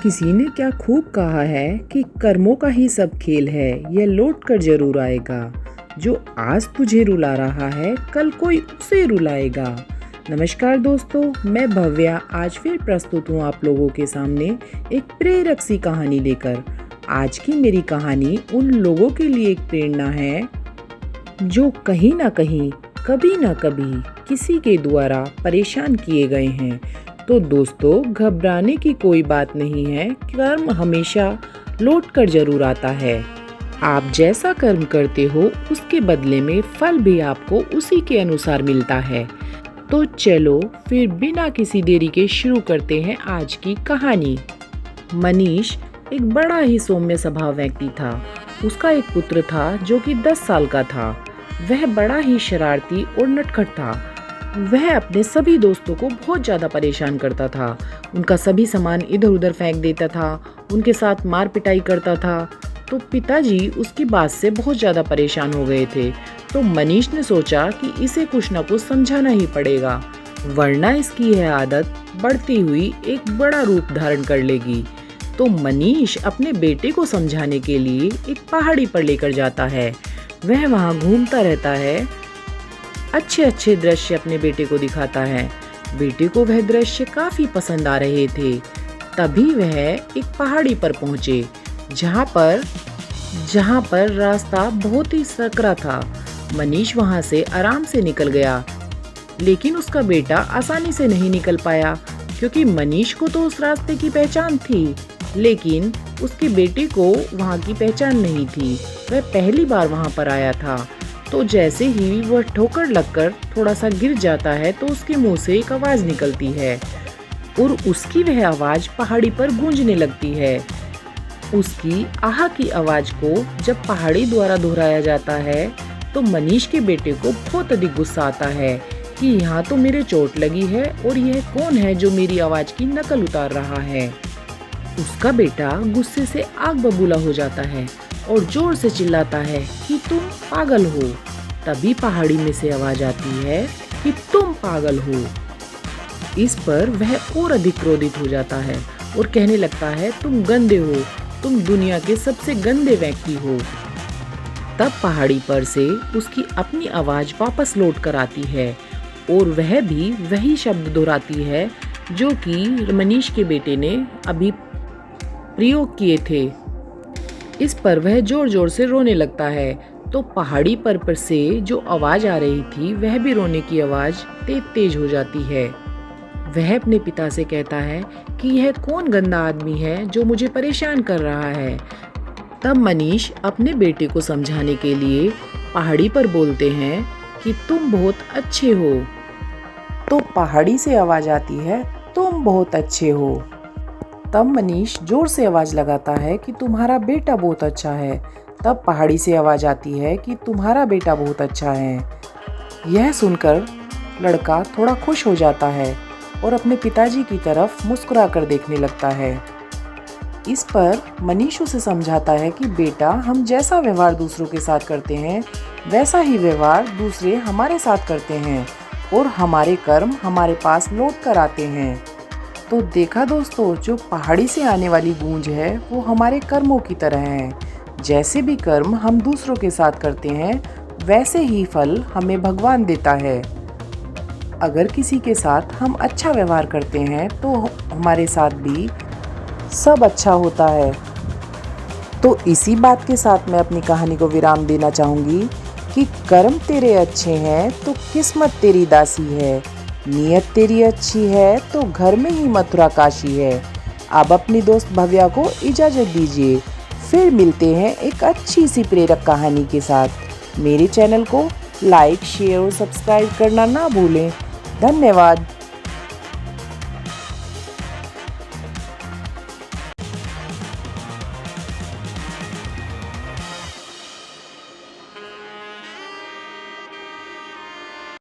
किसी ने क्या खूब कहा है कि कर्मों का ही सब खेल है, यह लौट कर जरूर आएगा। जो आज तुझे रुला रहा है कल कोई उसे रुलाएगा। नमस्कार दोस्तों, मैं भव्या आज फिर प्रस्तुत हूँ आप लोगों के सामने एक प्रेरक सी कहानी लेकर। आज की मेरी कहानी उन लोगों के लिए एक प्रेरणा है जो कहीं ना कहीं कभी ना कभी किसी के द्वारा परेशान किए गए हैं। तो दोस्तों, घबराने की कोई बात नहीं है, कर्म हमेशा लौट कर जरूर आता है। आप जैसा कर्म करते हो उसके बदले में फल भी आपको उसी के अनुसार मिलता है। तो चलो फिर बिना किसी देरी के शुरू करते हैं आज की कहानी। मनीष एक बड़ा ही सौम्य स्वभाव व्यक्ति था। उसका एक पुत्र था जो कि 10 साल का था। वह बड़ा ही शरारती और नटखट था। वह अपने सभी दोस्तों को बहुत ज़्यादा परेशान करता था। उनका सभी सामान इधर उधर फेंक देता था, उनके साथ मार पिटाई करता था। तो पिताजी उसकी बात से बहुत ज़्यादा परेशान हो गए थे। तो मनीष ने सोचा कि इसे कुछ ना कुछ समझाना ही पड़ेगा, वरना इसकी यह आदत बढ़ती हुई एक बड़ा रूप धारण कर लेगी। तो मनीष अपने बेटे को समझाने के लिए एक पहाड़ी पर लेकर जाता है। वह वहाँ घूमता रहता है, अच्छे अच्छे दृश्य अपने बेटे को दिखाता है। बेटे को वह दृश्य काफी पसंद आ रहे थे। तभी वह एक पहाड़ी पर पहुंचे जहां पर रास्ता बहुत ही सकरा था। मनीष वहां से आराम से निकल गया, लेकिन उसका बेटा आसानी से नहीं निकल पाया क्योंकि मनीष को तो उस रास्ते की पहचान थी, लेकिन उसके बेटे को वहां की पहचान नहीं थी। वह पहली बार वहां पर आया था। तो जैसे ही वह ठोकर लगकर थोड़ा सा गिर जाता है तो उसके मुंह से एक आवाज निकलती है और उसकी वह आवाज पहाड़ी पर गूंजने लगती है। उसकी आह की आवाज को जब पहाड़ी द्वारा दोहराया जाता है तो मनीष के बेटे को बहुत अधिक गुस्सा आता है कि यहाँ तो मेरे चोट लगी है और यह कौन है जो मेरी आवाज की नकल उतार रहा है। उसका बेटा गुस्से से आग बबूला हो जाता है और जोर से चिल्लाता है कि तुम पागल हो। तभी पहाड़ी में से आवाज आती है कि तुम पागल हो। इस पर वह और अधिक क्रोधित हो जाता है और कहने लगता है, तुम गंदे हो, तुम दुनिया के सबसे गंदे व्यक्ति हो। तब पहाड़ी पर से उसकी अपनी आवाज वापस लौट कर आती है और वह भी वही शब्द दोहराती है जो कि मनीष के बेटे ने अभी प्रयोग किए थे। इस पर वह जोर जोर से रोने लगता है। तो पहाड़ी पर से जो आवाज आ रही थी वह भी रोने की आवाज तेज तेज हो जाती है। वह अपने पिता से कहता है कि यह कौन गंदा आदमी है जो मुझे परेशान कर रहा है। तब मनीष अपने बेटे को समझाने के लिए पहाड़ी पर बोलते हैं कि तुम बहुत अच्छे हो। तो पहाड़ी से आवाज आती है, तुम बहुत अच्छे हो। तब मनीष जोर से आवाज लगाता है कि तुम्हारा बेटा बहुत अच्छा है। तब पहाड़ी से आवाज आती है कि तुम्हारा बेटा बहुत अच्छा है। यह सुनकर लड़का थोड़ा खुश हो जाता है और अपने पिताजी की तरफ मुस्कुरा कर देखने लगता है। इस पर मनीष उसे समझाता है कि बेटा, हम जैसा व्यवहार दूसरों के साथ करते हैं वैसा ही व्यवहार दूसरे हमारे साथ करते हैं और हमारे कर्म हमारे पास लौट कर आते हैं। तो देखा दोस्तों, जो पहाड़ी से आने वाली गूंज है वो हमारे कर्मों की तरह है। जैसे भी कर्म हम दूसरों के साथ करते हैं वैसे ही फल हमें भगवान देता है। अगर किसी के साथ हम अच्छा व्यवहार करते हैं तो हमारे साथ भी सब अच्छा होता है। तो इसी बात के साथ मैं अपनी कहानी को विराम देना चाहूँगी कि कर्म तेरे अच्छे हैं तो किस्मत तेरी दासी है, नियत तेरी अच्छी है तो घर में ही मथुरा काशी है। अब अपनी दोस्त भव्या को इजाज़त दीजिए, फिर मिलते हैं एक अच्छी सी प्रेरक कहानी के साथ। मेरे चैनल को लाइक, शेयर और सब्सक्राइब करना ना भूलें। धन्यवाद।